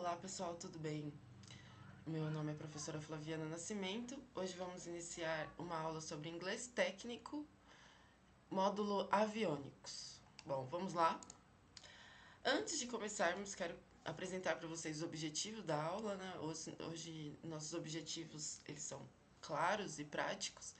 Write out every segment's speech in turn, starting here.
Olá pessoal, tudo bem? Meu nome é professora Flaviana Nascimento. Hoje vamos iniciar uma aula sobre inglês técnico, módulo aviônicos. Bom, vamos lá. Antes de começarmos, quero apresentar para vocês os objetivos da aula, né? Hoje nossos objetivos eles são claros e práticos.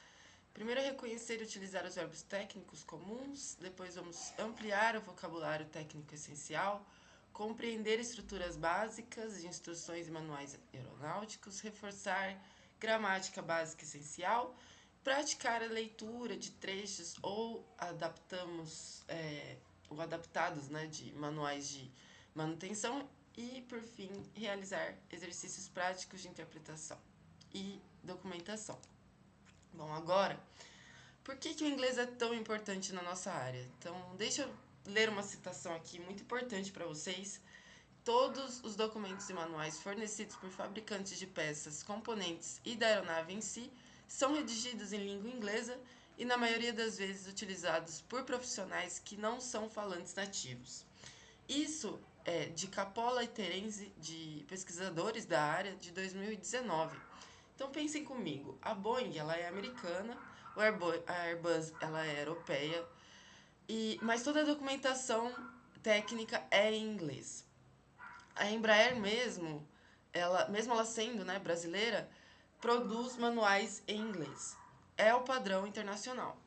Primeiro é reconhecer e utilizar os verbos técnicos comuns, depois vamos ampliar o vocabulário técnico essencial, compreender estruturas básicas de instruções e manuais aeronáuticos, reforçar gramática básica essencial, praticar a leitura de trechos ou adaptados, né, de manuais de manutenção e, por fim, realizar exercícios práticos de interpretação e documentação. Bom, agora, por que o inglês é tão importante na nossa área? Então, deixa eu ler uma citação aqui muito importante para vocês. Todos os documentos e manuais fornecidos por fabricantes de peças, componentes e da aeronave em si são redigidos em língua inglesa e, na maioria das vezes, utilizados por profissionais que não são falantes nativos. Isso é de Capola e Terenzi, de pesquisadores da área, de 2019. Então pensem comigo, a Boeing ela é americana, a Airbus ela é europeia, mas toda a documentação técnica é em inglês. A Embraer mesmo ela sendo, né, brasileira, produz manuais em inglês. É o padrão internacional.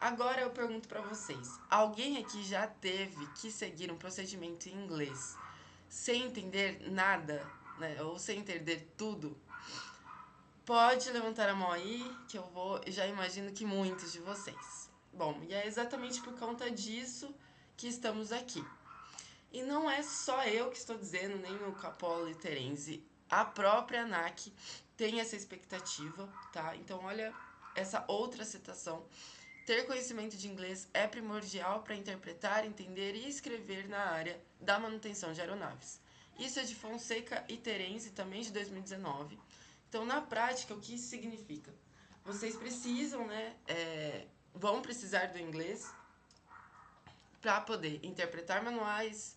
Agora eu pergunto para vocês, alguém aqui já teve que seguir um procedimento em inglês sem entender nada, né, ou sem entender tudo? Pode levantar a mão aí, que já imagino que muitos de vocês. Bom, e é exatamente por conta disso que estamos aqui. E não é só eu que estou dizendo, nem o Capola e Terenzi. A própria ANAC tem essa expectativa, tá? Então, olha essa outra citação. Ter conhecimento de inglês é primordial para interpretar, entender e escrever na área da manutenção de aeronaves. Isso é de Fonseca e Terenzi, também de 2019. Então, na prática, o que isso significa? Vocês precisam, né? Vão precisar do inglês para poder interpretar manuais,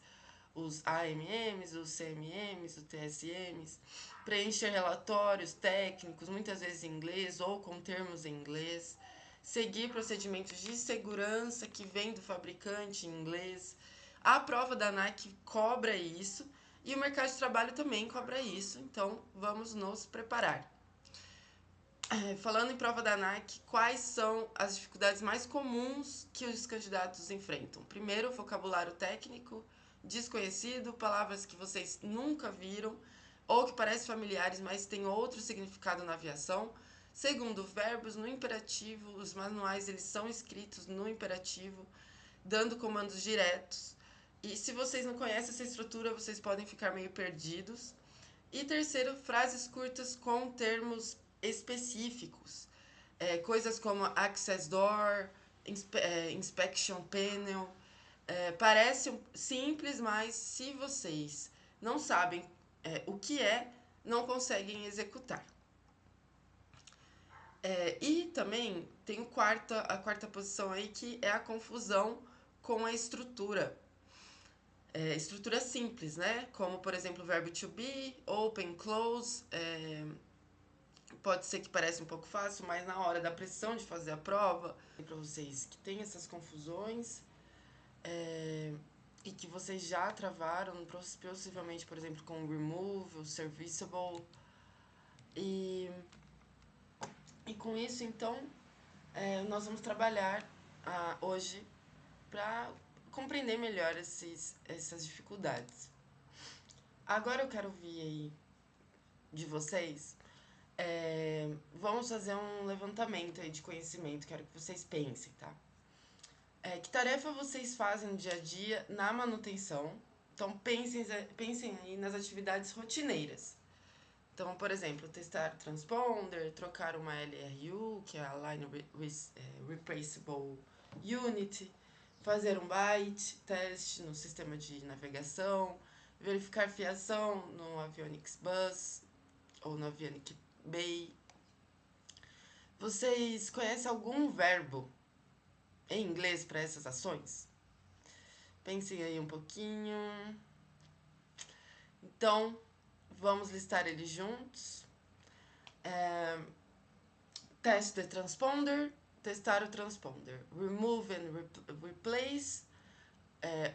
os AMMs, os CMMs, os TSMs, preencher relatórios técnicos, muitas vezes em inglês ou com termos em inglês, seguir procedimentos de segurança que vem do fabricante em inglês. A prova da ANAC cobra isso e o mercado de trabalho também cobra isso, então vamos nos preparar. Falando em prova da ANAC, quais são as dificuldades mais comuns que os candidatos enfrentam? Primeiro, vocabulário técnico desconhecido, palavras que vocês nunca viram ou que parecem familiares, mas têm outro significado na aviação. Segundo, verbos no imperativo, os manuais eles são escritos no imperativo, dando comandos diretos. E se vocês não conhecem essa estrutura, vocês podem ficar meio perdidos. E terceiro, frases curtas com termos específicos. Coisas como access door, inspection panel. Parece simples, mas se vocês não sabem o que não conseguem executar. E também tem a quarta posição aí, que é a confusão com a estrutura. Estrutura simples, né? Como, por exemplo, o verbo to be, open, close. Pode ser que pareça um pouco fácil, mas na hora da pressão de fazer a prova, para vocês que tem essas confusões e que vocês já travaram, possivelmente, por exemplo, com o remove, o serviceable. E com isso, então, nós vamos trabalhar hoje para compreender melhor essas dificuldades. Agora eu quero ouvir aí de vocês. Vamos fazer um levantamento aí de conhecimento, quero que vocês pensem, tá? Que tarefa vocês fazem no dia a dia na manutenção? Então, pensem aí nas atividades rotineiras. Então, por exemplo, testar transponder, trocar uma LRU, que é a Line Replaceable Unit, fazer um byte teste no sistema de navegação, verificar fiação no Avionics Bus ou no Avionics Bay. Vocês conhecem algum verbo em inglês para essas ações? Pensem aí um pouquinho. Então, Vamos listar eles juntos. Test the transponder, testar o transponder. Remove and replace,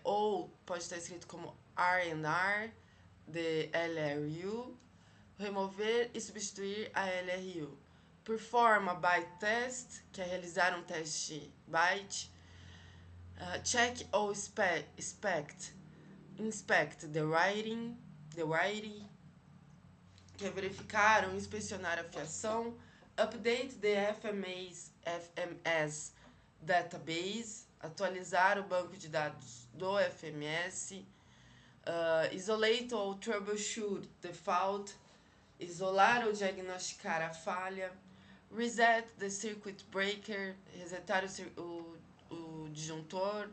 ou pode estar escrito como R&R, the LRU. Remover e substituir a LRU. Perform a byte test, que é realizar um teste byte. Check ou inspect the writing, que é verificar ou inspecionar a fiação. Update the FMS database, atualizar o banco de dados do FMS. Isolate ou troubleshoot the fault, isolar ou diagnosticar a falha. Reset the circuit breaker, resetar o disjuntor.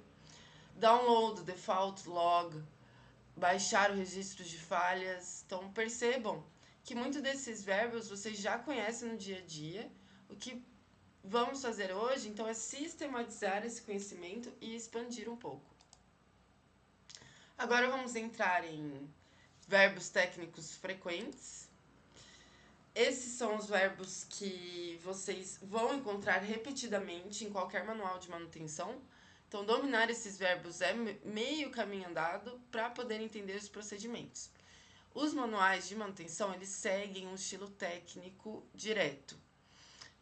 Download the fault log, baixar o registro de falhas. Então, percebam que muitos desses verbos vocês já conhecem no dia a dia. O que vamos fazer hoje, então, é sistematizar esse conhecimento e expandir um pouco. Agora vamos entrar em verbos técnicos frequentes. Esses são os verbos que vocês vão encontrar repetidamente em qualquer manual de manutenção. Então, dominar esses verbos é meio caminho andado para poder entender os procedimentos. Os manuais de manutenção, eles seguem um estilo técnico direto,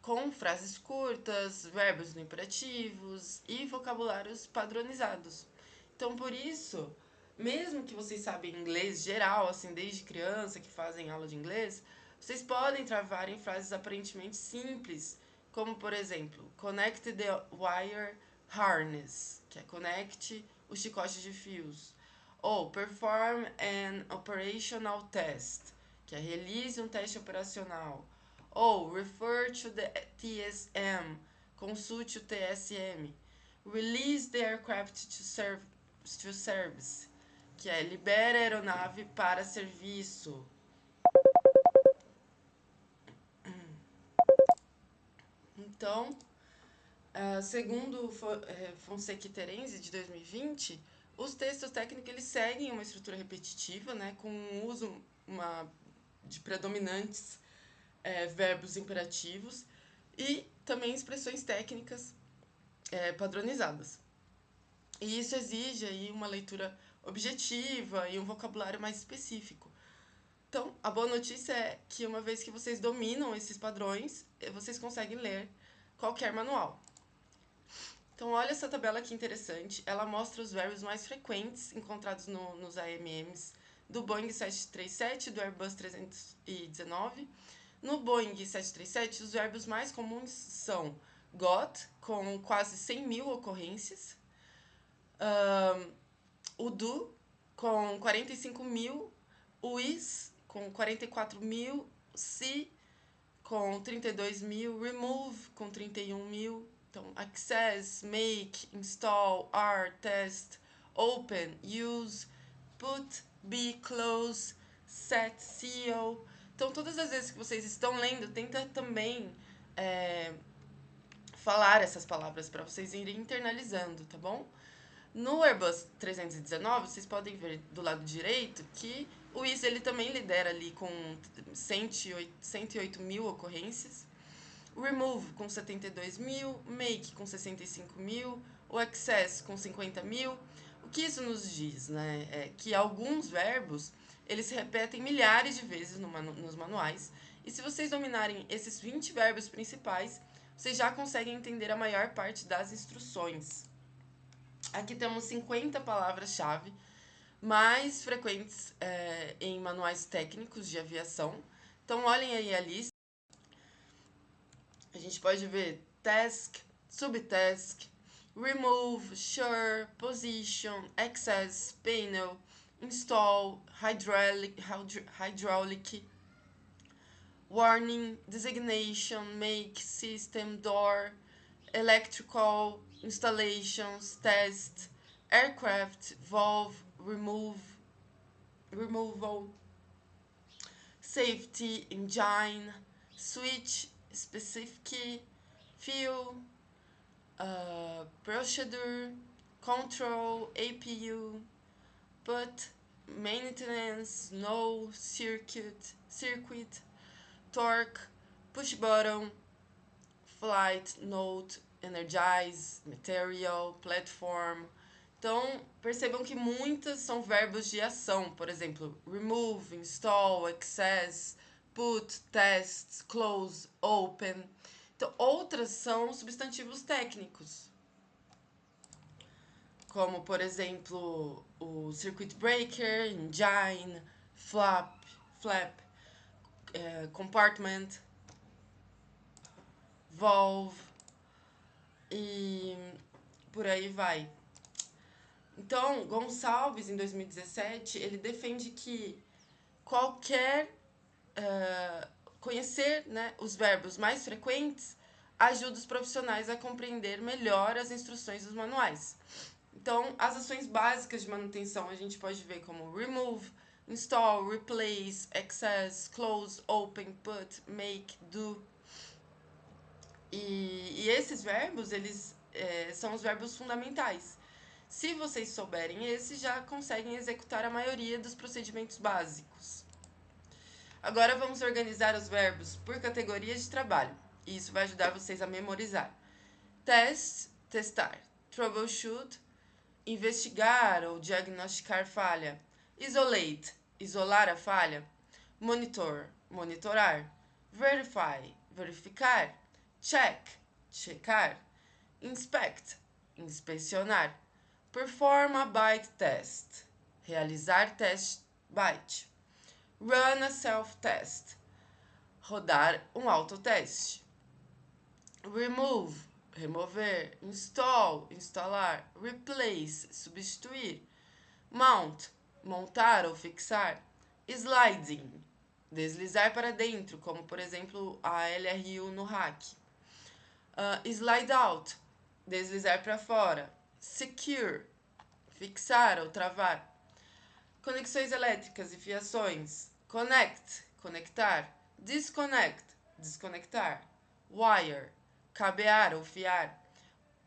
com frases curtas, verbos no imperativos e vocabulários padronizados. Então, por isso, mesmo que vocês sabem inglês geral, assim, desde criança que fazem aula de inglês, vocês podem travar em frases aparentemente simples, como, por exemplo, connect the wire harness, que é conecte o chicote de fios. Ou perform an operational test, que é realize um teste operacional. Ou refer to the TSM, consulte o TSM. Release the aircraft to service, que é libera a aeronave para serviço. Então, segundo Fonseca e Terenzi, de 2020, os textos técnicos eles seguem uma estrutura repetitiva, né, com o uso de predominantes verbos imperativos e também expressões técnicas padronizadas. E isso exige aí uma leitura objetiva e um vocabulário mais específico. Então, a boa notícia é que uma vez que vocês dominam esses padrões, vocês conseguem ler qualquer manual. Então, olha essa tabela que interessante. Ela mostra os verbos mais frequentes encontrados nos AMMs do Boeing 737 e do Airbus 319. No Boeing 737, os verbos mais comuns são got, com quase 100 mil ocorrências, o do, com 45 mil, o is, com 44 mil, see, com 32 mil, remove, com 31 mil, então, access, make, install, are, test, open, use, put, be, close, set, seal. Então, todas as vezes que vocês estão lendo, tenta também falar essas palavras para vocês irem internalizando, tá bom? No Airbus 319, vocês podem ver do lado direito que o is ele também lidera ali com 108 mil ocorrências. Remove com 72 mil, make com 65 mil, o access com 50 mil. O que isso nos diz, né? É que alguns verbos eles se repetem milhares de vezes nos manuais. E se vocês dominarem esses 20 verbos principais, vocês já conseguem entender a maior parte das instruções. Aqui temos 50 palavras-chave mais frequentes em manuais técnicos de aviação. Então, olhem aí a lista. A gente pode ver task, subtask, remove, sure, position, access, panel, install, hydraulic, warning, designation, make, system, door, electrical, installations, test, aircraft, valve, removal, safety, engine, switch, specific, fuel, procedure, control, APU, put, maintenance, no, circuit, torque, push button, flight, note, energize, material, platform. Então, percebam que muitas são verbos de ação, por exemplo, remove, install, access, put, test, close, open. Então, outras são substantivos técnicos, como, por exemplo, o circuit breaker, engine, flap, compartment, valve e por aí vai. Então, Gonçalves, em 2017, ele defende que conhecer, né, os verbos mais frequentes ajuda os profissionais a compreender melhor as instruções dos manuais. Então, as ações básicas de manutenção a gente pode ver como remove, install, replace, access, close, open, put, make, do. E esses verbos, eles são os verbos fundamentais. Se vocês souberem esses, já conseguem executar a maioria dos procedimentos básicos. Agora vamos organizar os verbos por categorias de trabalho. E isso vai ajudar vocês a memorizar. Test, testar. Troubleshoot, investigar ou diagnosticar falha. Isolate, isolar a falha. Monitor, monitorar. Verify, verificar. Check, checar. Inspect, inspecionar. Perform a byte test, realizar teste byte. Run a self-test, rodar um autoteste. Remove, remover. Install, instalar. Replace, substituir. Mount, montar ou fixar. Sliding, deslizar para dentro, como por exemplo a LRU no hack. Slide out, deslizar para fora. Secure, fixar ou travar. Conexões elétricas e fiações. Connect, conectar. Disconnect, desconectar. Wire, cabear ou fiar.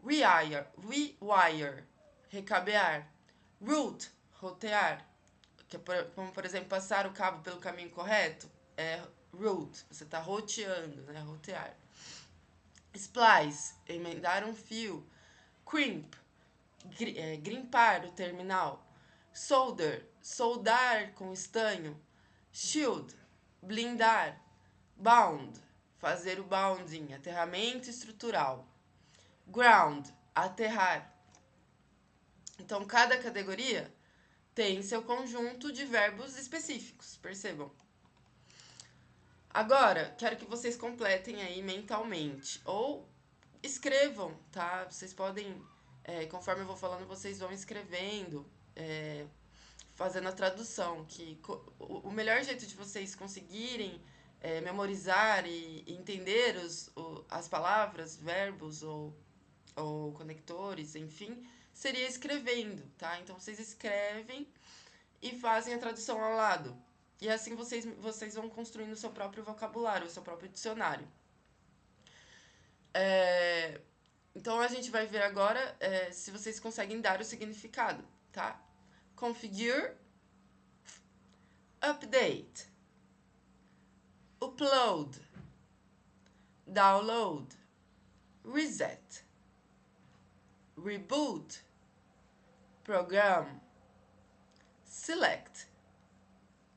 Rewire, recabear. Route, rotear. Como, por exemplo, passar o cabo pelo caminho correto. É route, você está roteando, né? Rotear. Splice, emendar um fio. Crimp, grimpar o terminal. Solder, soldar com estanho. Shield, blindar. Bound, fazer o bounding, aterramento estrutural. Ground, aterrar. Então, cada categoria tem seu conjunto de verbos específicos, percebam. Agora, quero que vocês completem aí mentalmente, ou escrevam, tá? Vocês podem, conforme eu vou falando, vocês vão escrevendo, fazendo a tradução, que o melhor jeito de vocês conseguirem memorizar e entender as palavras, verbos ou conectores, enfim, seria escrevendo, tá? Então, vocês escrevem e fazem a tradução ao lado. E assim vocês vão construindo o seu próprio vocabulário, o seu próprio dicionário. Então, a gente vai ver agora se vocês conseguem dar o significado, tá? Configure, update, upload, download, reset, reboot, program, select,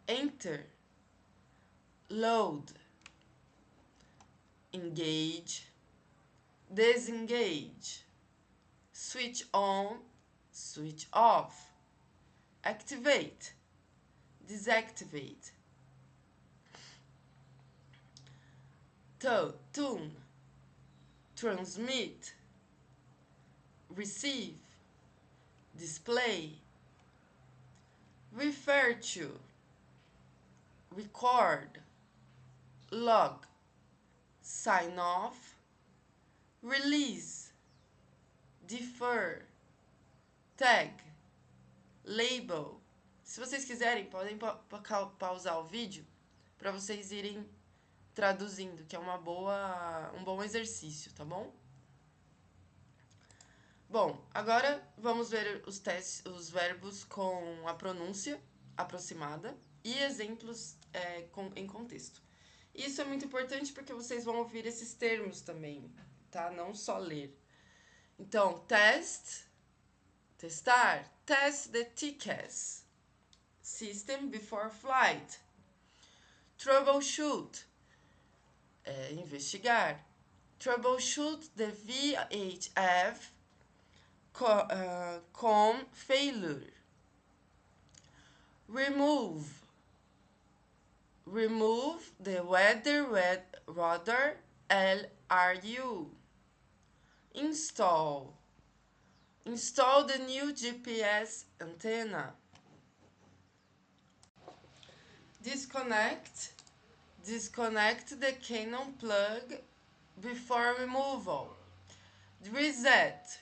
enter, load, engage, disengage, switch on, switch off, activate, deactivate, tune, transmit, receive, display, refer to, record, log, sign off, release, defer, tag, label. Se vocês quiserem, podem pausar o vídeo para vocês irem traduzindo, que é um bom exercício, tá bom? Bom, agora vamos ver os verbos com a pronúncia aproximada e exemplos em contexto. Isso é muito importante porque vocês vão ouvir esses termos também, tá? Não só ler. Então, testar, test the tickets, system before flight, troubleshoot, investigar, troubleshoot the VHF com failure, remove the weather radar LRU, install the new GPS antenna, disconnect the Canon plug before removal, reset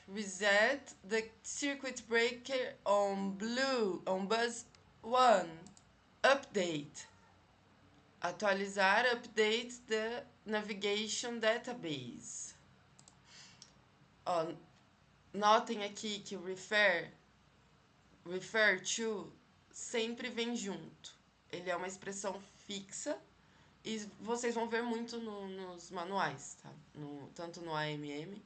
the circuit breaker on bus 1, update, atualizar, update the navigation database. Ó, notem aqui que o refer to sempre vem junto. Ele é uma expressão fixa e vocês vão ver muito nos manuais, tá? Tanto no AMM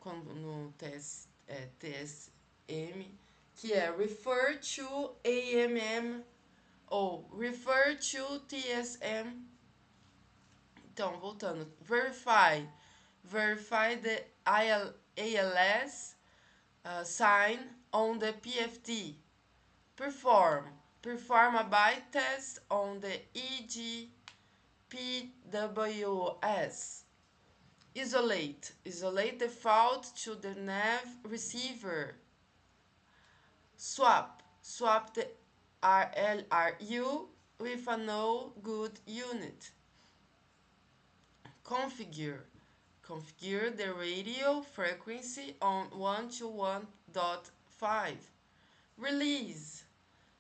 quanto no TSM, que é refer to AMM ou refer to TSM. Então, voltando, verify the ALS sign on the PFD. Perform a byte test on the EGPWS. Isolate the fault to the nav receiver. Swap the RLRU with a no good unit. Configure the radio frequency on 121.5. Release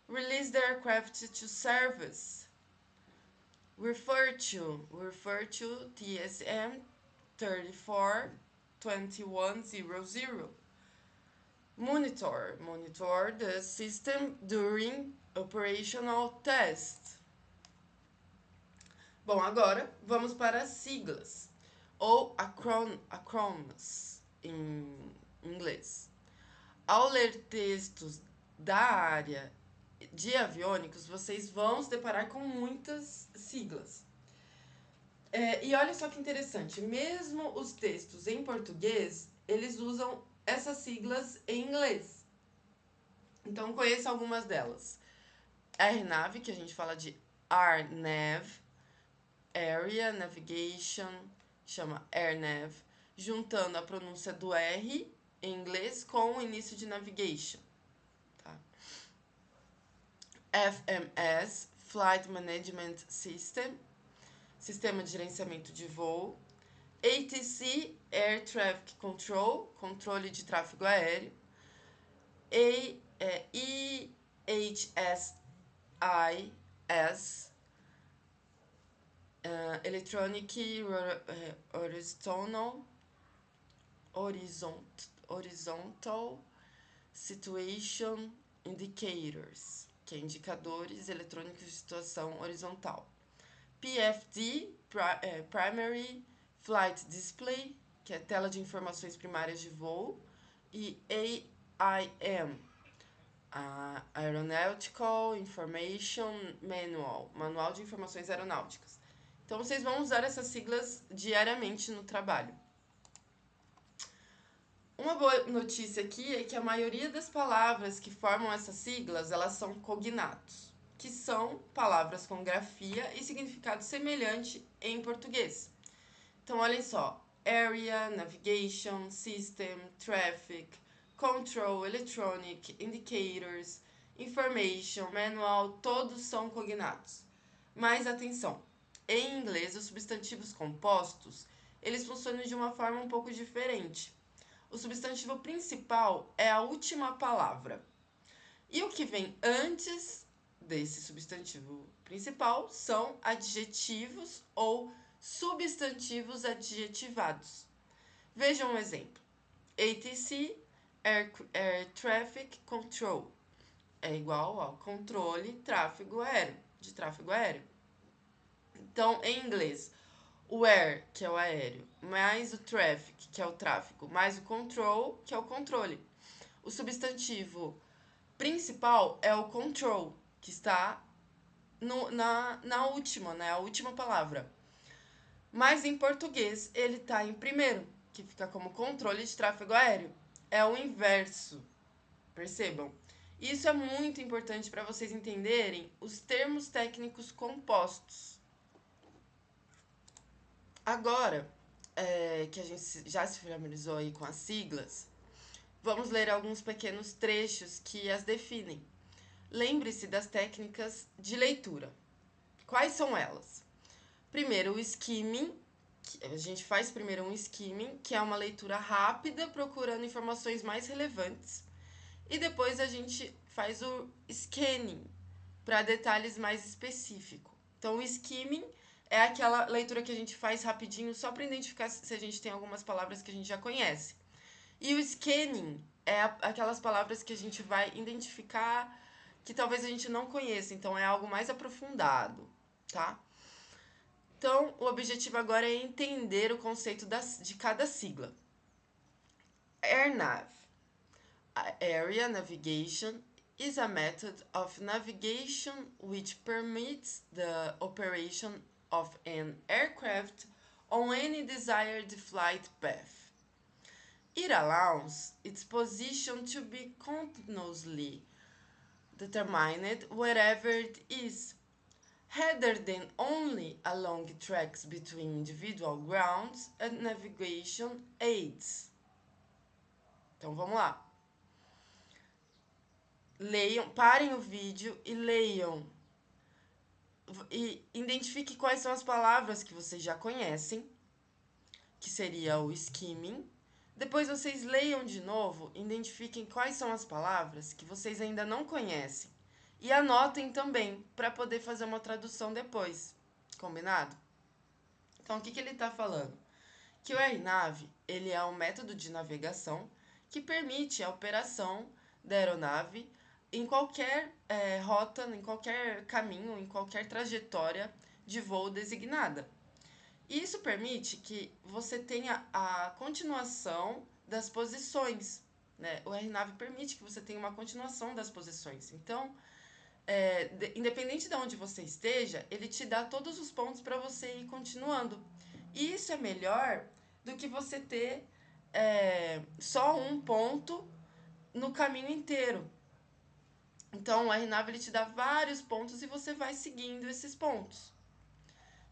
the aircraft to service. Refer to TSM 342100. Monitor the system during operational test. Bom, agora vamos para as siglas, ou acronyms em inglês. Ao ler textos da área de aviônicos, vocês vão se deparar com muitas siglas. E olha só que interessante, mesmo os textos em português, eles usam essas siglas em inglês. Então, conheça algumas delas. RNAV, que a gente fala de RNAV, Area Navigation, chama AirNav, juntando a pronúncia do R em inglês com o início de navigation. Tá? FMS, Flight Management System, Sistema de Gerenciamento de Voo. ATC, Air Traffic Control, controle de tráfego aéreo. EHSIS, Electronic Horizontal Situation Indicators, que é indicadores eletrônicos de situação horizontal. PFD, Primary Flight Display, que é tela de informações primárias de voo. E AIM, Aeronautical Information Manual, Manual de Informações Aeronáuticas. Então, vocês vão usar essas siglas diariamente no trabalho. Uma boa notícia aqui é que a maioria das palavras que formam essas siglas, elas são cognatos, que são palavras com grafia e significado semelhante em português. Então, olhem só, Area, Navigation, System, Traffic, Control, Electronic, Indicators, Information, Manual, todos são cognatos. Mas atenção, em inglês, os substantivos compostos, eles funcionam de uma forma um pouco diferente. O substantivo principal é a última palavra. E o que vem antes desse substantivo principal são adjetivos ou substantivos adjetivados. Vejam um exemplo. ATC, Air Traffic Control. é igual ao controle tráfego aéreo, de tráfego aéreo. Então, em inglês, o air, que é o aéreo, mais o traffic, que é o tráfego, mais o control, que é o controle. O substantivo principal é o control, que está na última, né? A última palavra. Mas em português ele está em primeiro, que fica como controle de tráfego aéreo. É o inverso, percebam. Isso é muito importante para vocês entenderem os termos técnicos compostos. Agora, que a gente já se familiarizou aí com as siglas, vamos ler alguns pequenos trechos que as definem. Lembre-se das técnicas de leitura. Quais são elas? Primeiro, o skimming. A gente faz primeiro um skimming, que é uma leitura rápida, procurando informações mais relevantes. E depois a gente faz o scanning, para detalhes mais específicos. Então, o skimming é aquela leitura que a gente faz rapidinho, só para identificar se a gente tem algumas palavras que a gente já conhece. E o scanning é aquelas palavras que a gente vai identificar que talvez a gente não conheça, então é algo mais aprofundado, tá? Então, o objetivo agora é entender o conceito de cada sigla. AirNav, Area Navigation, is a method of navigation which permits the operation of an aircraft on any desired flight path. It allows its position to be continuously determined wherever it is, rather than only along tracks between individual grounds and navigation aids. Então vamos lá. Leiam, parem o vídeo e leiam. E identifique quais são as palavras que vocês já conhecem, que seria o skimming. Depois vocês leiam de novo, identifiquem quais são as palavras que vocês ainda não conhecem. E anotem também, para poder fazer uma tradução depois. Combinado? Então, o que ele está falando? Que o AirNav, ele é um método de navegação que permite a operação da aeronave em qualquer rota, em qualquer caminho, em qualquer trajetória de voo designada. E isso permite que você tenha a continuação das posições, né? O AirNav permite que você tenha uma continuação das posições. Então, independente de onde você esteja, ele te dá todos os pontos para você ir continuando. E isso é melhor do que você ter só um ponto no caminho inteiro. Então, o AirNav ele te dá vários pontos e você vai seguindo esses pontos.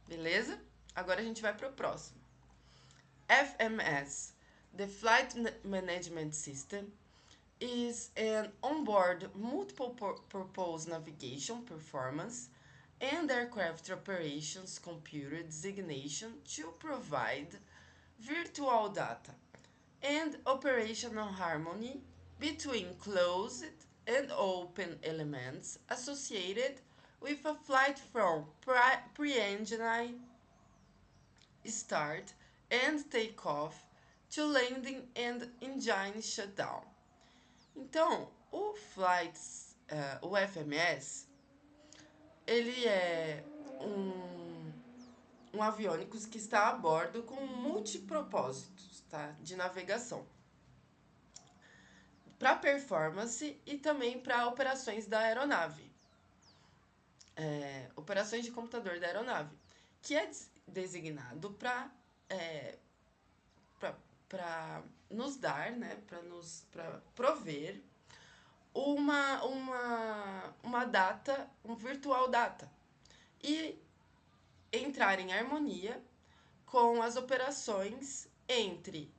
Beleza? Agora a gente vai para o próximo. FMS, the Flight Management System, is an onboard multiple-purpose navigation performance and aircraft operations computer designation to provide virtual data and operational harmony between closed and open elements associated with a flight from pre-engine start and takeoff to landing and engine shutdown. Então, o FMS, ele é um aviônico que está a bordo com multipropósitos, tá? De navegação. Para performance e também para operações da aeronave. Operações de computador da aeronave, que é designado para nos dar, né, para prover uma data, um virtual data, e entrar em harmonia com as operações entre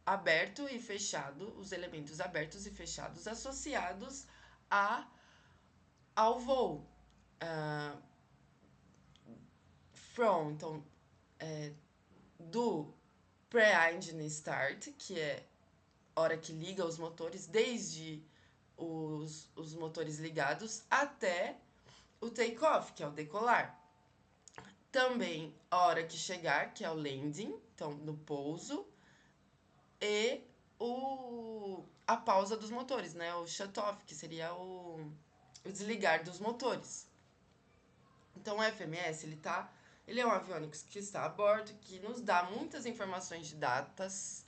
aberto e fechado, os elementos abertos e fechados associados ao voo. Então, do pre-engine start, que é hora que liga os motores, desde os motores ligados até o take-off, que é o decolar. Também a hora que chegar, que é o landing, então no pouso, e a pausa dos motores, né? O shut-off, que seria o desligar dos motores. Então, o FMS, ele é um aviônico que está a bordo, que nos dá muitas informações de datas,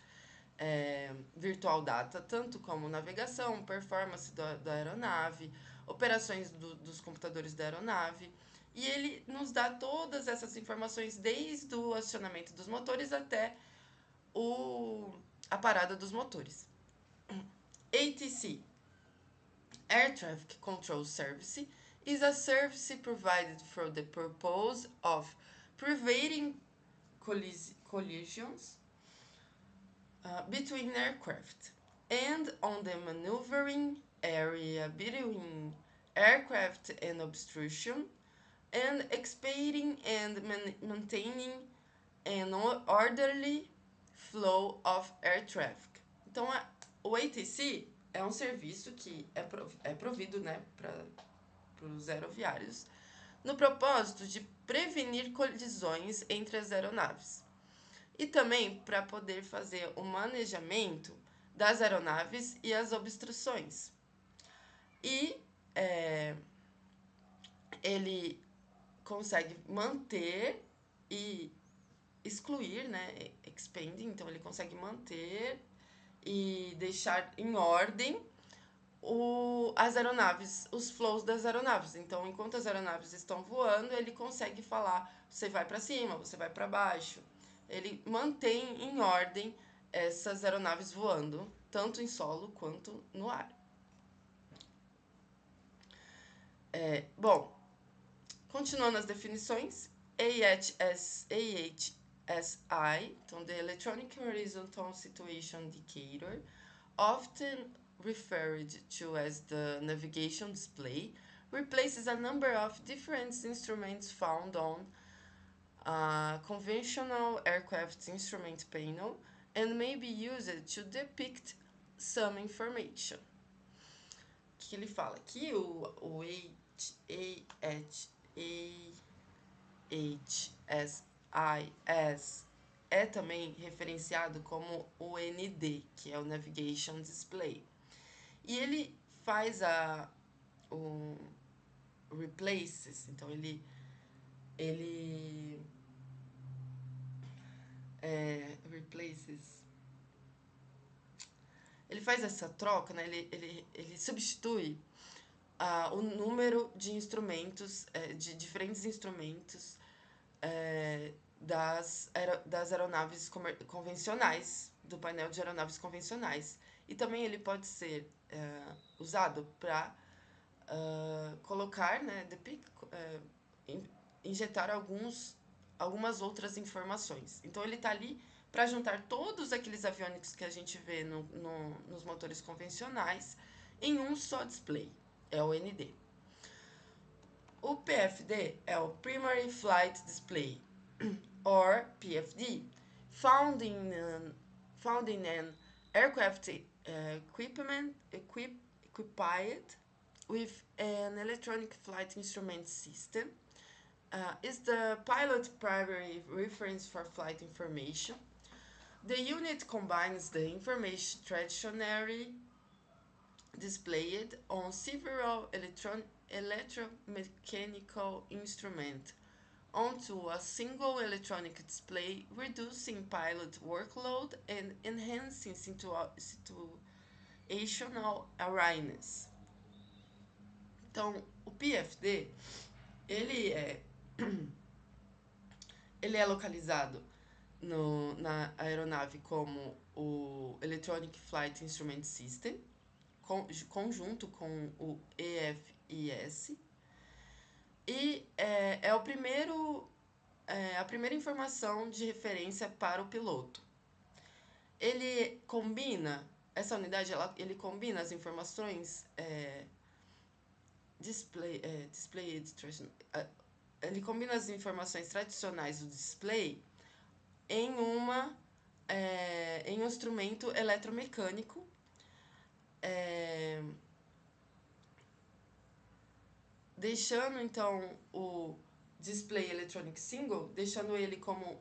virtual data, tanto como navegação, performance da aeronave, operações dos computadores da aeronave. E ele nos dá todas essas informações desde o acionamento dos motores até a parada dos motores. ATC, Air Traffic Control Service, is a service provided for the purpose of preventing collisions between aircraft and on the maneuvering area between aircraft and obstruction, and expediting and maintaining an orderly flow of air traffic. Então, o ATC é um serviço que é provido, né, para os aeroviários no propósito de prevenir colisões entre as aeronaves e também para poder fazer o manejamento das aeronaves e as obstruções. E ele consegue manter e excluir, né, expanding, então ele consegue manter e deixar em ordem as aeronaves, os flows das aeronaves. Então, enquanto as aeronaves estão voando, ele consegue falar, você vai para cima, você vai para baixo. Ele mantém em ordem essas aeronaves voando, tanto em solo quanto no ar. Bom, continuando as definições, AHSI, então the Electronic Horizontal Situation Indicator, often referred to as the navigation display, replaces a number of different instruments found on a conventional aircraft instrument panel and may be used to depict some information. O que ele fala? Que o AHSIS é também referenciado como o ND, que é o Navigation Display. E ele faz o replaces, então ele replaces, ele faz essa troca, né? Ele substitui o número de instrumentos, de diferentes instrumentos das aeronaves convencionais, do painel de aeronaves convencionais. E também ele pode ser usado para colocar, né, injetar algumas outras informações. Então, ele está ali para juntar todos aqueles aviônicos que a gente vê nos motores convencionais em um só display, é o ND. O PFD é o Primary Flight Display, or PFD, found in an aircraft equipped with an electronic flight instrument system. Is the pilot primary reference for flight information. The unit combines the information traditionally displayed on several electromechanical instruments onto a single electronic display, reducing pilot workload and enhancing situational awareness. Então, o PFD, ele é localizado na aeronave como o Electronic Flight Instrument System, conjunto com o EFIS, e é a primeira informação de referência para o piloto. Ele combina, essa unidade, ele combina as informações ele combina as informações tradicionais do display em um instrumento eletromecânico deixando então o display electronic single, deixando ele como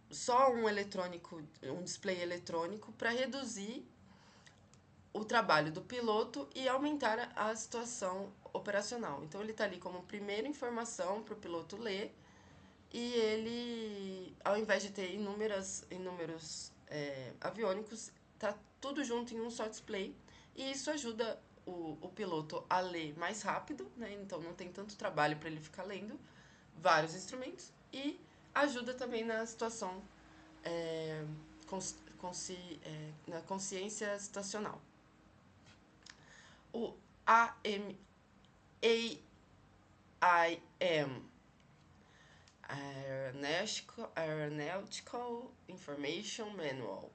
só um display eletrônico para reduzir o trabalho do piloto e aumentar a situação operacional. Então, ele está ali como primeira informação para o piloto ler, e ele, ao invés de ter inúmeros aviônicos, tá tudo junto em um só display, e isso ajuda o piloto a ler mais rápido, né? Então não tem tanto trabalho para ele ficar lendo vários instrumentos, e ajuda também na situação, na consciência situacional. O AIM, Aeronautical Information Manual,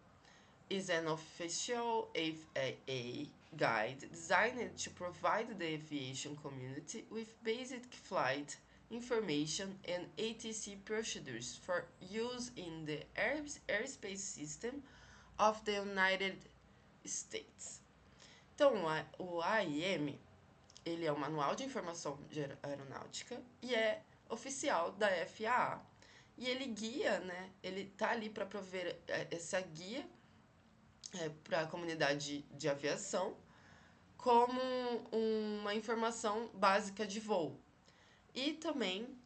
is an official FAA guide designed to provide the aviation community with basic flight information and ATC procedures for use in the airspace system of the United States. Então, o AIM, ele é o Manual de Informação de Aeronáutica e é oficial da FAA. E ele guia, né? Ele tá ali para prover essa guia para a comunidade de aviação como uma informação básica de voo. E também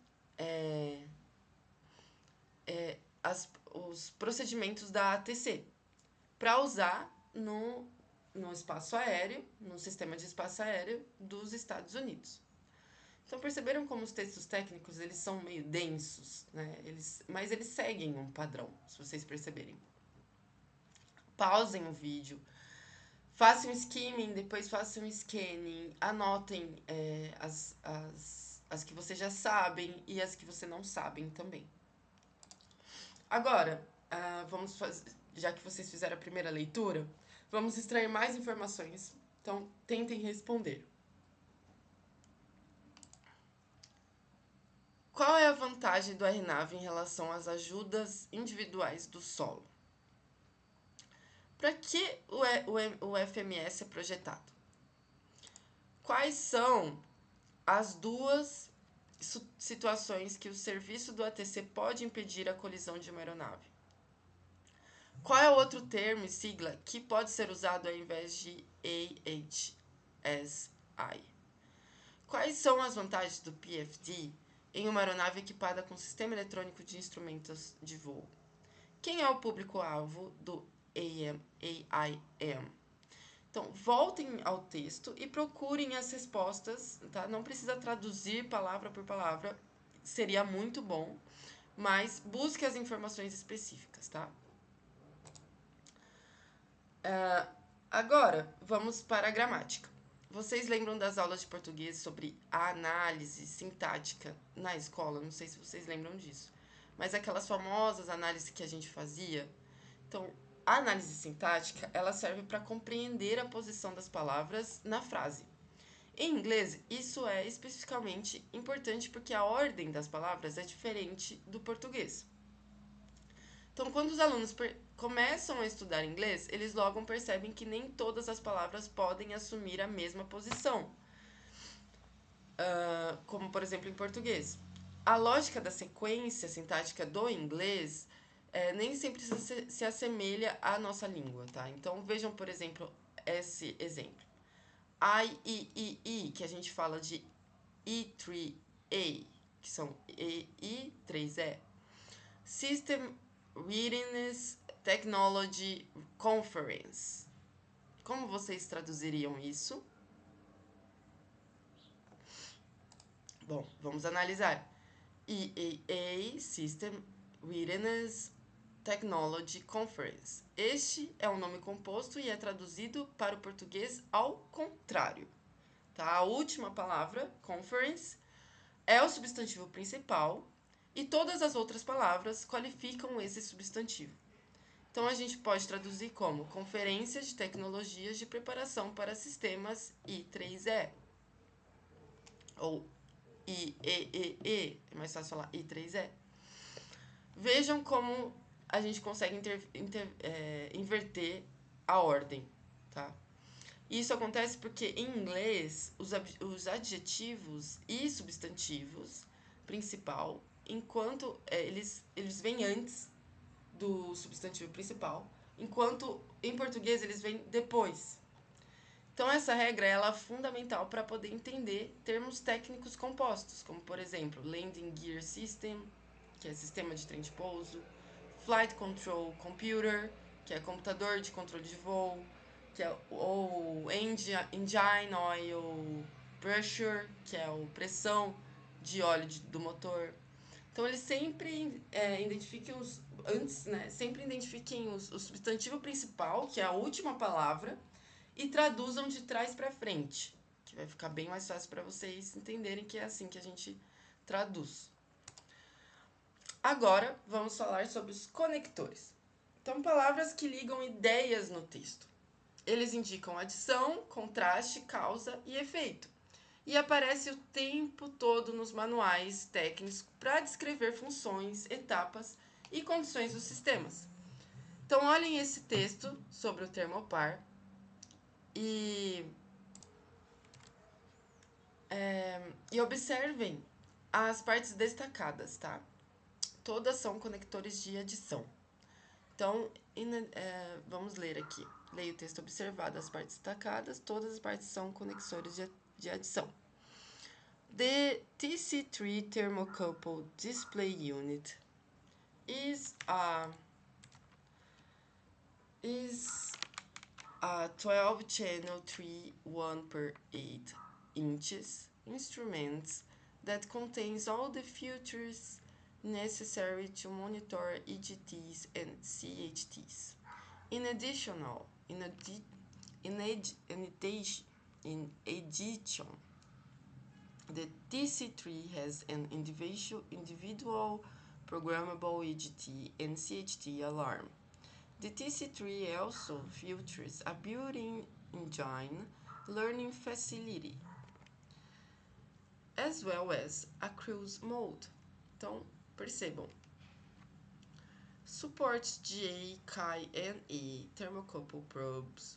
os procedimentos da ATC para usar no espaço aéreo, no sistema de espaço aéreo dos Estados Unidos. Então, perceberam como os textos técnicos eles são meio densos, né? Mas eles seguem um padrão, se vocês perceberem. Pausem o vídeo, façam skimming, depois façam scanning, anotem as que vocês já sabem e as que vocês não sabem também. Agora, vamos fazer, já que vocês fizeram a primeira leitura, vamos extrair mais informações. Então, tentem responder. Qual é a vantagem do AirNav em relação às ajudas individuais do solo? Para que o FMS é projetado? Quais são as duas situações que o serviço do ATC pode impedir a colisão de uma aeronave? Qual é o outro termo e sigla que pode ser usado ao invés de AHSI? Quais são as vantagens do PFD em uma aeronave equipada com sistema eletrônico de instrumentos de voo? Quem é o público-alvo do AIM? Então, voltem ao texto e procurem as respostas, tá? Não precisa traduzir palavra por palavra, seria muito bom, mas busque as informações específicas, tá? Agora, vamos para a gramática. Vocês lembram das aulas de português sobre a análise sintática na escola? Não sei se vocês lembram disso. Mas aquelas famosas análises que a gente fazia. Então, a análise sintática, ela serve para compreender a posição das palavras na frase. Em inglês, isso é especificamente importante porque a ordem das palavras é diferente do português. Então, quando os alunos começam a estudar inglês, eles logo percebem que nem todas as palavras podem assumir a mesma posição. Como, por exemplo, em português. A lógica da sequência sintática do inglês nem sempre se assemelha à nossa língua, tá? Então, vejam, por exemplo, esse exemplo. I, que a gente fala de E3A, que são I3E. System Readiness Technology Conference. Como vocês traduziriam isso? Bom, vamos analisar. EAA, System Readiness Technology Conference. Este é um nome composto e é traduzido para o português ao contrário. Tá? A última palavra, conference, é o substantivo principal e todas as outras palavras qualificam esse substantivo. Então, a gente pode traduzir como Conferência de Tecnologias de Preparação para Sistemas I3E. Ou IEEE, é mais fácil falar I3E. Vejam como a gente consegue inverter a ordem, tá? Isso acontece porque em inglês os adjetivos e substantivos principal, enquanto eles vêm antes do substantivo principal, enquanto em português eles vêm depois. Então, essa regra ela é fundamental para poder entender termos técnicos compostos, como, por exemplo, Landing Gear System, que é sistema de trem de pouso, Flight Control Computer, que é computador de controle de voo, que é o Engine Oil Pressure, que é a pressão de óleo do motor. Então, eles sempre identifiquem sempre identifiquem o substantivo principal, que é a última palavra, e traduzam de trás para frente, que vai ficar bem mais fácil para vocês entenderem que é assim que a gente traduz. Agora, vamos falar sobre os conectores. Então, palavras que ligam ideias no texto. Eles indicam adição, contraste, causa e efeito. E aparece o tempo todo nos manuais técnicos para descrever funções, etapas e condições dos sistemas. Então, olhem esse texto sobre o termopar e observem as partes destacadas, tá? Todas são conectores de adição. Então, vamos ler aqui. Leia o texto observado, as partes destacadas, todas as partes são conectores de adição. The TC3 Thermocouple Display Unit is a 12-channel 3/1/8 inches instrument that contains all the features necessary to monitor EGTs and CHTs. In addition, the TC3 has an individual programmable EGT and CHT alarm. The TC3 also features a built-in engine learning facility, as well as a cruise mode. Então, percebam. Supports GA, Chi, and E thermocouple probes.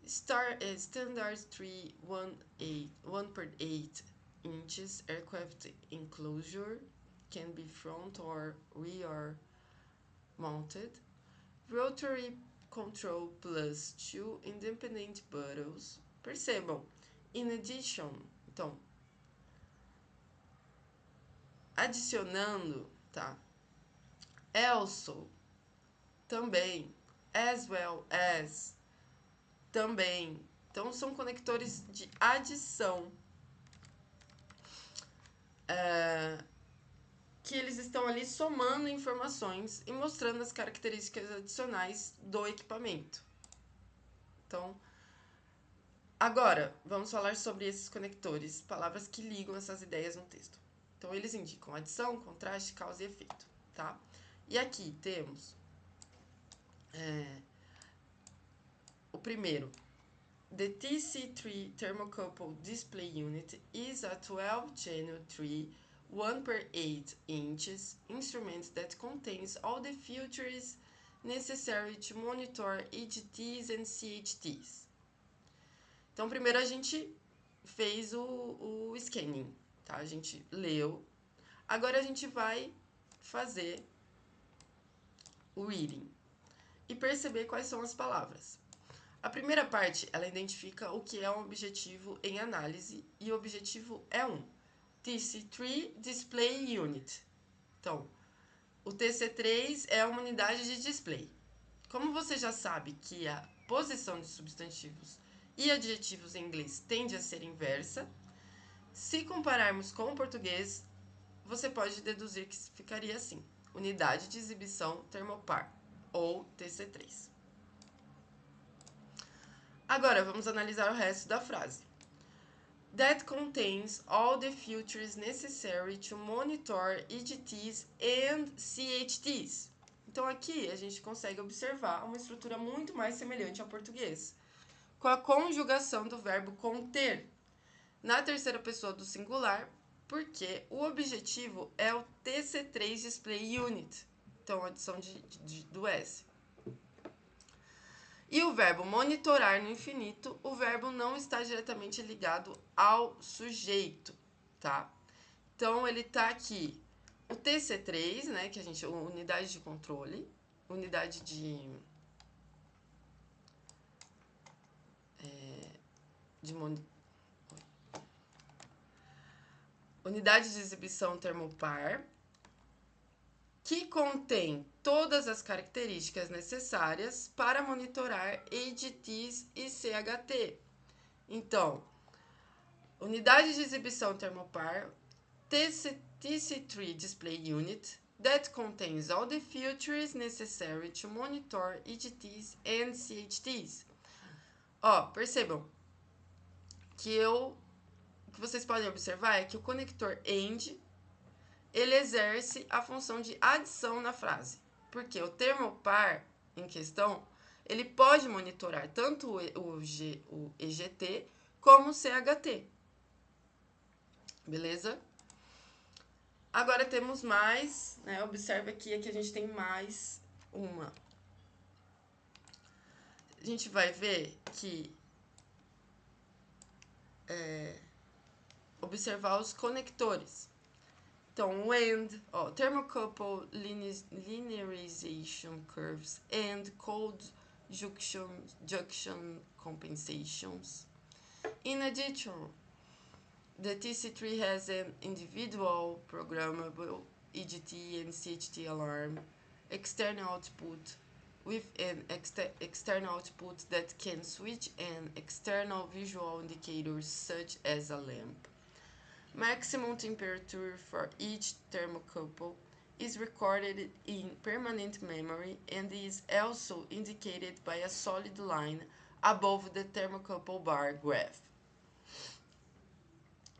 Standard 3/1/8 inches aircraft enclosure can be front or rear mounted. Rotary control plus 2 independent buttons. Percebam, in addition, então, adicionando, tá? Also, também, as well as, também. Então, são conectores de adição que eles estão ali somando informações e mostrando as características adicionais do equipamento. Então, agora, vamos falar sobre esses conectores, palavras que ligam essas ideias no texto. Então, eles indicam adição, contraste, causa e efeito, tá? E aqui temos o primeiro. The TC3 Thermocouple Display Unit is a 12-channel 3/1/8 inches instrument that contains all the features necessary to monitor EGTs and CHTs. Então, primeiro a gente fez o scanning, tá? A gente leu. Agora a gente vai fazer o reading e perceber quais são as palavras. A primeira parte, ela identifica o que é um objetivo em análise e o objetivo é TC3 Display Unit. Então, o TC3 é uma unidade de display. Como você já sabe que a posição de substantivos e adjetivos em inglês tende a ser inversa, se compararmos com o português, você pode deduzir que ficaria assim: unidade de exibição termopar, ou TC3. Agora, vamos analisar o resto da frase. That contains all the features necessary to monitor EGTs and CHTs. Então, aqui a gente consegue observar uma estrutura muito mais semelhante ao português, com a conjugação do verbo conter na terceira pessoa do singular, porque o objetivo é o TC3 Display Unit. Então, adição do S. E o verbo monitorar no infinito, o verbo não está diretamente ligado ao sujeito, tá? Então, ele tá aqui, o TC3, né, que a gente, unidade de controle, unidade de unidade de exibição termopar, que contém todas as características necessárias para monitorar AGTs e CHT. Então, unidade de exibição termopar, TC3 Display Unit, that contains all the features necessary to monitor AGTs and CHTs. Ó, percebam que o que vocês podem observar é que o conector AND ele exerce a função de adição na frase, porque o termopar em questão ele pode monitorar tanto o EGT como o CHT. Beleza? Agora temos mais, né? Observe aqui que a gente tem mais uma. A gente vai ver que observar os conectores. Então, o AND, thermocouple linearization curves and cold junction compensations. In addition, the TC3 has an individual programmable EGT and CHT alarm, external output with an external output that can switch an external visual indicator such as a lamp. Maximum temperature for each thermocouple is recorded in permanent memory and is also indicated by a solid line above the thermocouple bar graph.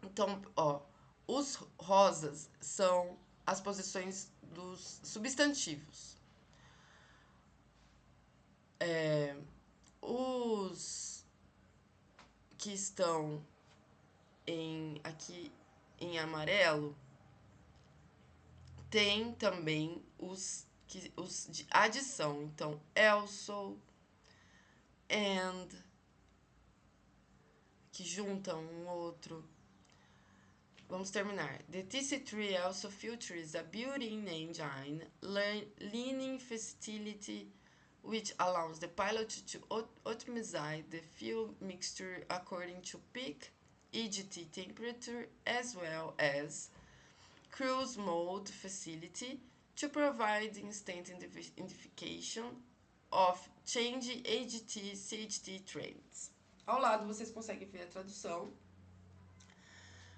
Então, os rosas são as posições dos substantivos. Os que estão aqui em amarelo tem também os de adição. Então, also, and, que juntam um outro. Vamos terminar. The TC3 also features a built-in engine learning facility which allows the pilot to optimize the fuel mixture according to peak EGT temperature as well as cruise mode facility to provide instant identification of change AGT CHT trends. Ao lado vocês conseguem ver a tradução.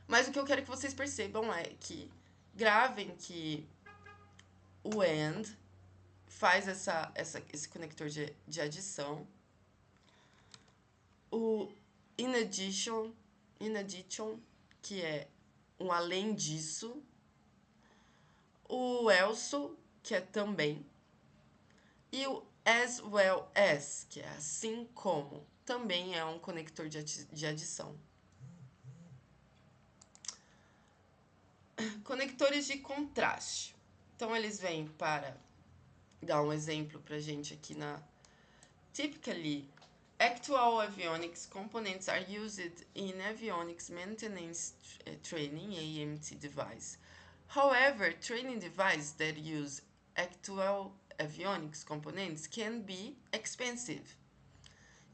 Mas o que eu quero que vocês percebam é que gravem que o AND faz esse conector de adição. O in addition, que é um além disso. O also, que é também. E o as well as, que é assim como, também é um conector de adição. Conectores de contraste. Então, eles vêm para dar um exemplo pra gente aqui na... Typically, actual avionics components are used in avionics maintenance training AMT device. However, training devices that use actual avionics components can be expensive.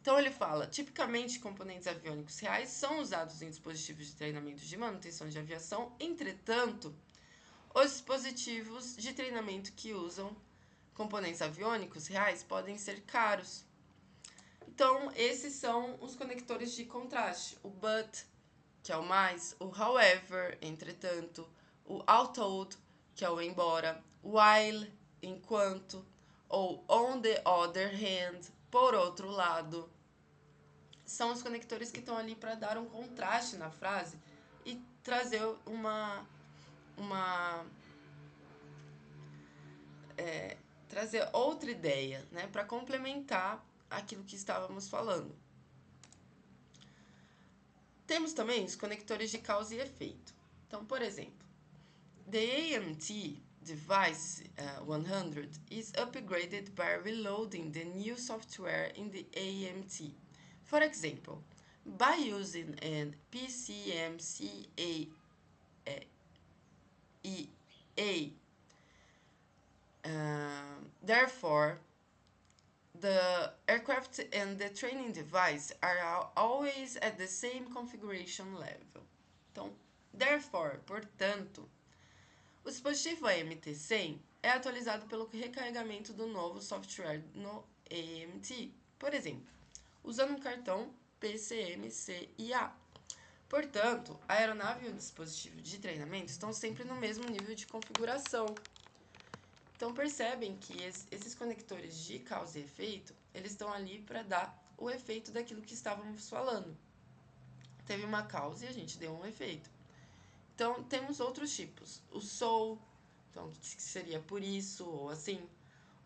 Então, ele fala, tipicamente, componentes aviônicos reais são usados em dispositivos de treinamento de manutenção de aviação. Entretanto, os dispositivos de treinamento que usam componentes aviônicos reais podem ser caros. Então, esses são os conectores de contraste. O but, que é o mais, o however, entretanto, o although, que é o embora, while, enquanto, ou on the other hand, por outro lado, são os conectores que estão ali para dar um contraste na frase e trazer trazer outra ideia, né, para complementar aquilo que estávamos falando. Temos também os conectores de causa e efeito. Então, por exemplo, the AMT device 100 is upgraded by reloading the new software in the AMT. For example, by using an PCMCIA, therefore, The aircraft and the training device are always at the same configuration level. Então, therefore, portanto, o dispositivo AMT-100 é atualizado pelo recarregamento do novo software no AMT, por exemplo, usando um cartão PCM-CIA. Portanto, a aeronave e o dispositivo de treinamento estão sempre no mesmo nível de configuração. Então, percebem que esses conectores de causa e efeito, eles estão ali para dar o efeito daquilo que estávamos falando. Teve uma causa e a gente deu um efeito. Então, temos outros tipos. O so, então, que seria por isso, ou assim.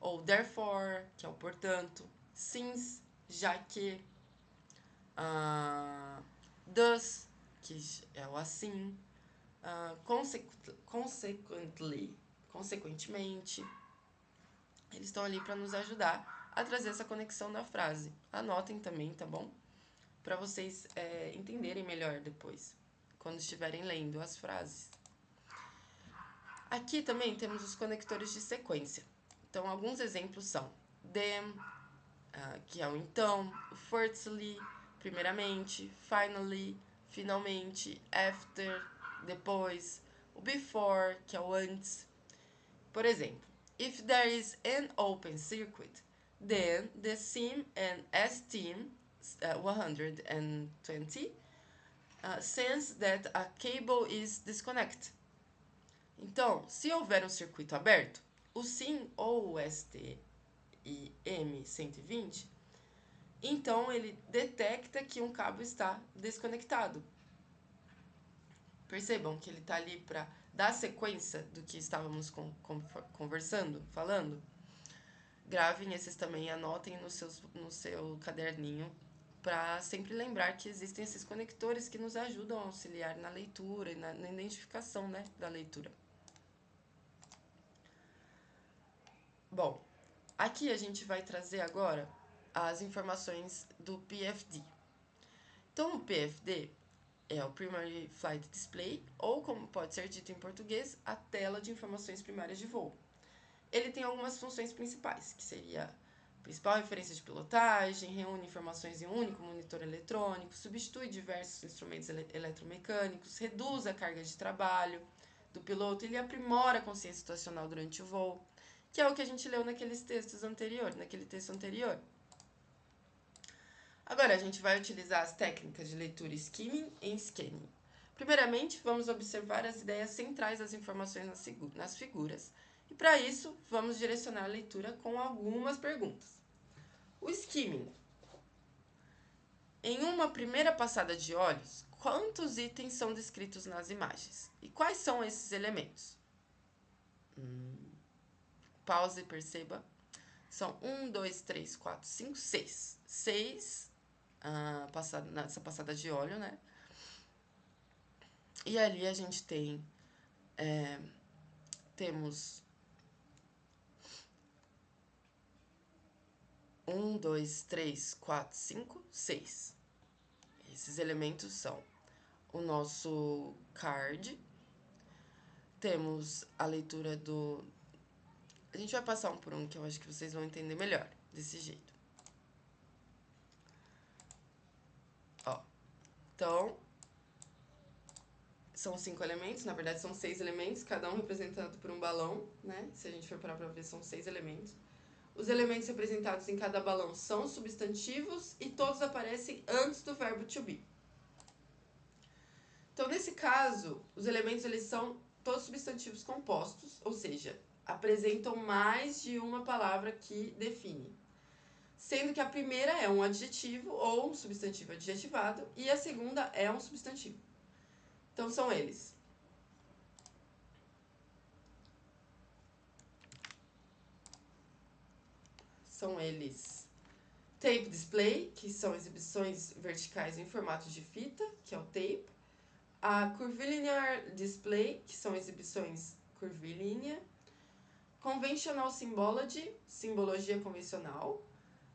Ou therefore, que é o portanto. Since, já que. Thus, que é o assim. Consequentemente. Eles estão ali para nos ajudar a trazer essa conexão da frase. Anotem também, tá bom? Para vocês entenderem melhor depois, quando estiverem lendo as frases. Aqui também temos os conectores de sequência. Então, alguns exemplos são then, que é o então, o firstly, primeiramente, finally, finalmente, after, depois, o before, que é o antes. Por exemplo, if there is an open circuit, then the SIM and STIM 120 sense that a cable is disconnected. Então, se houver um circuito aberto, o SIM ou o STIM 120, então ele detecta que um cabo está desconectado. Percebam que ele está ali para dar sequência do que estávamos conversando, falando. Gravem esses também, anotem no seu caderninho, para sempre lembrar que existem esses conectores que nos ajudam a auxiliar na leitura e na identificação, né, da leitura. Bom, aqui a gente vai trazer agora as informações do PFD. Então, o PFD é o Primary Flight Display, ou como pode ser dito em português, a tela de informações primárias de voo. Ele tem algumas funções principais, que seria a principal referência de pilotagem, reúne informações em um único monitor eletrônico, substitui diversos instrumentos eletromecânicos, reduz a carga de trabalho do piloto, ele aprimora a consciência situacional durante o voo, que é o que a gente leu naquele texto anterior. Agora, a gente vai utilizar as técnicas de leitura skimming e scanning. Primeiramente, vamos observar as ideias centrais das informações nas figuras. E para isso, vamos direcionar a leitura com algumas perguntas. O skimming. Em uma primeira passada de olhos, quantos itens são descritos nas imagens? E quais são esses elementos? Pause e perceba. São 1, 2, 3, 4, 5, 6. 6 nessa passada de olho, né? E ali a gente temos 1, 2, 3, 4, 5, 6. Esses elementos são o nosso card. Temos a leitura do... A gente vai passar um por um, que eu acho que vocês vão entender melhor desse jeito. Ó, então, são 5 elementos, na verdade são 6 elementos, cada um representado por um balão, né? Se a gente for parar pra ver, são 6 elementos. Os elementos representados em cada balão são substantivos e todos aparecem antes do verbo to be. Então, nesse caso, os elementos eles são todos substantivos compostos, ou seja, apresentam mais de uma palavra que define. Sendo que a primeira é um adjetivo ou um substantivo adjetivado e a segunda é um substantivo. Então, são eles. Tape display, que são exibições verticais em formato de fita, que é o tape. A curvilinear display, que são exibições curvilínea. Conventional symbology, simbologia convencional.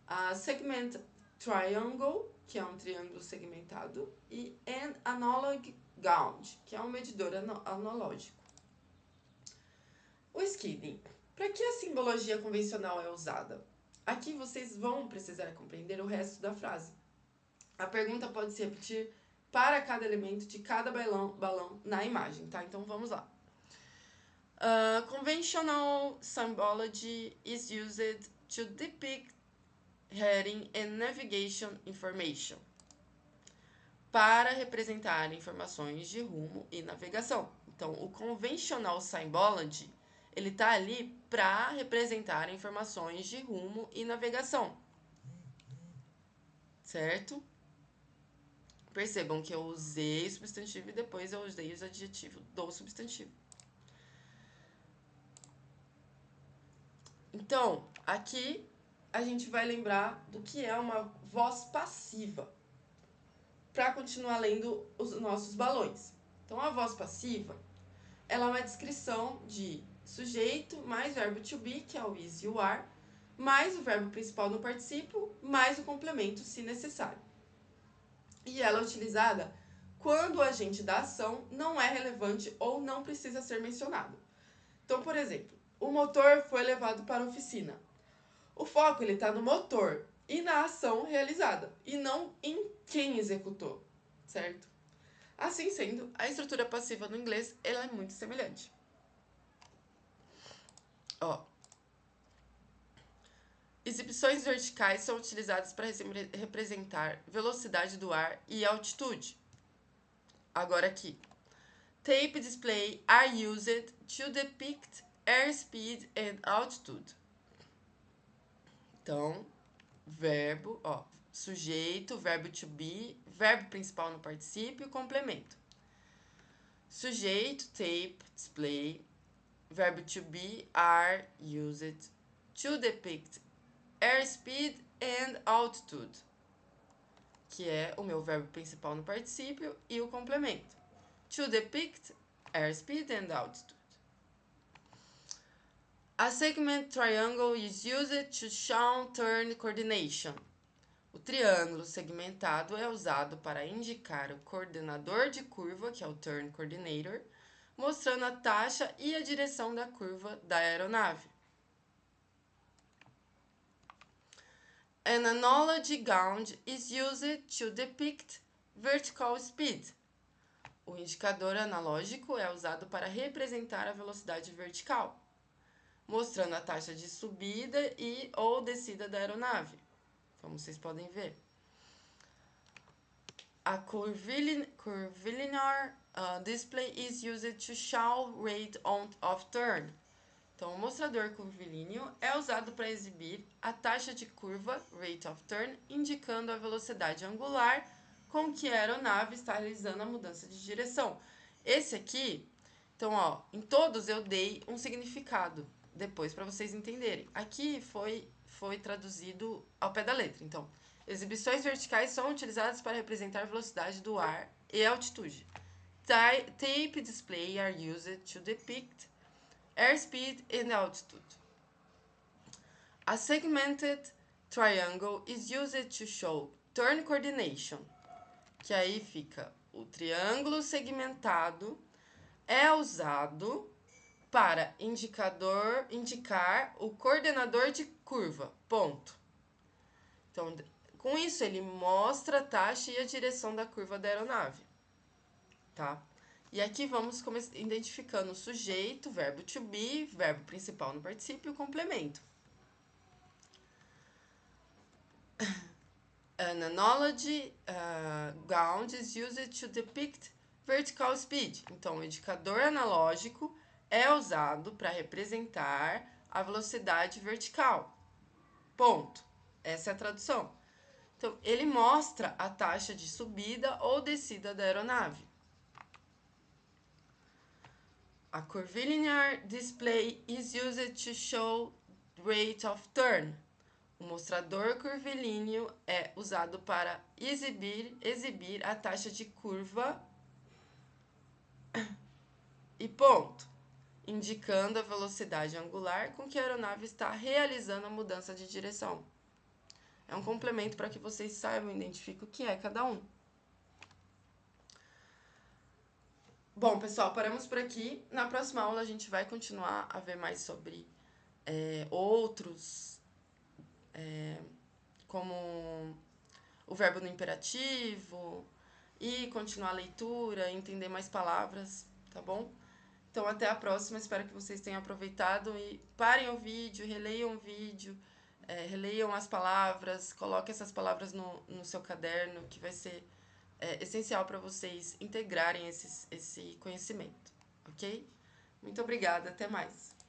A segment triangle, que é um triângulo segmentado. E an analog gauge, que é um medidor analógico. O skidding. Para que a simbologia convencional é usada? aqui vocês vão precisar compreender o resto da frase. A pergunta pode se repetir para cada elemento de cada balão na imagem, tá? Então, vamos lá. Conventional symbology is used to depict heading and navigation information. Para representar informações de rumo e navegação. Então, o conventional symbology, ele tá ali para representar informações de rumo e navegação. Certo? Percebam que eu usei o substantivo e depois eu usei os adjetivos do substantivo. Então, aqui a gente vai lembrar do que é uma voz passiva para continuar lendo os nossos balões. Então, a voz passiva, ela é uma descrição de sujeito mais verbo to be, que é o is e o are, mais o verbo principal no particípio, mais o complemento, se necessário. E ela é utilizada quando o agente da ação não é relevante ou não precisa ser mencionado. Então, por exemplo, o motor foi levado para a oficina. O foco está no motor e na ação realizada, e não em quem executou, certo? Assim sendo, a estrutura passiva no inglês ela é muito semelhante. Exibições verticais são utilizadas para representar velocidade do ar e altitude. Agora aqui. Tape display are used to depict airspeed and altitude. Então, verbo, sujeito, verbo to be, verbo principal no particípio, complemento. Sujeito, tape, display, verbo to be are used to depict airspeed and altitude, que é o meu verbo principal no particípio e o complemento. To depict airspeed and altitude. A segment triangle is used to show turn coordination. O triângulo segmentado é usado para indicar o coordenador de curva, que é o turn coordinator, mostrando a taxa e a direção da curva da aeronave. An analogy gauge is used to depict vertical speed. O indicador analógico é usado para representar a velocidade vertical, mostrando a taxa de subida e ou descida da aeronave, como vocês podem ver. A curvilinear display is used to show rate of turn. Então, o mostrador curvilíneo é usado para exibir a taxa de curva, rate of turn, indicando a velocidade angular com que a aeronave está realizando a mudança de direção. Esse aqui, então, em todos eu dei um significado, depois para vocês entenderem. Aqui foi traduzido ao pé da letra. Então, exibições verticais são utilizadas para representar a velocidade do ar e a altitude. Tape display are used to depict airspeed and altitude. A segmented triangle is used to show turn coordination, que aí fica o triângulo segmentado é usado para indicar o coordenador de curva, ponto. Então, com isso ele mostra a taxa e a direção da curva da aeronave, tá? E aqui vamos identificando o sujeito, verbo to be, verbo principal no particípio e o complemento. An analogy gauge is used to depict vertical speed. Então, o indicador analógico é usado para representar a velocidade vertical. Ponto. Essa é a tradução. Então, ele mostra a taxa de subida ou descida da aeronave. A curvilinear display is used to show rate of turn. O mostrador curvilíneo é usado para exibir a taxa de curva e ponto, indicando a velocidade angular com que a aeronave está realizando a mudança de direção. É um complemento para que vocês saibam e identifiquem o que é cada um. Bom, pessoal, paramos por aqui. Na próxima aula a gente vai continuar a ver mais sobre outros como o verbo no imperativo e continuar a leitura, entender mais palavras, tá bom? Então, até a próxima. Espero que vocês tenham aproveitado e parem o vídeo, releiam o vídeo, releiam as palavras, coloquem essas palavras no seu caderno, que vai ser essencial para vocês integrarem esse conhecimento, ok? Muito obrigada, até mais!